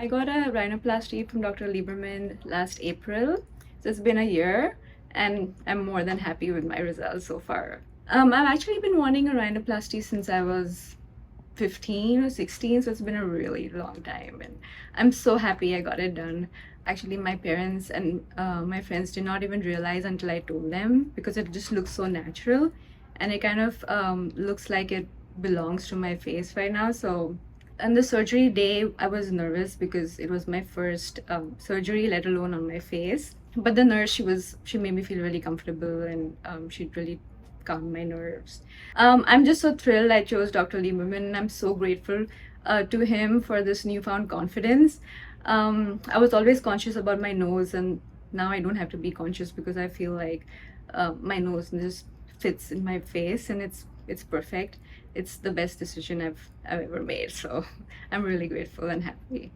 I got a rhinoplasty from Dr. Lieberman last April. So it's been a year and I'm more than happy with my results so far. I've actually been wanting a rhinoplasty since I was 15 or 16, so it's been a really long time and I'm so happy I got it done. Actually, my parents and my friends did not even realize until I told them because it just looks so natural and it kind of looks like it belongs to my face right now. So on the surgery day, I was nervous because it was my first surgery, let alone on my face. But the nurse, she made me feel really comfortable and she really calmed my nerves. I'm just so thrilled I chose Dr. Lieberman and I'm so grateful to him for this newfound confidence. I was always conscious about my nose and now I don't have to be conscious because I feel like my nose just fits in my face and it's perfect. It's the best decision I've ever made, so I'm really grateful and happy.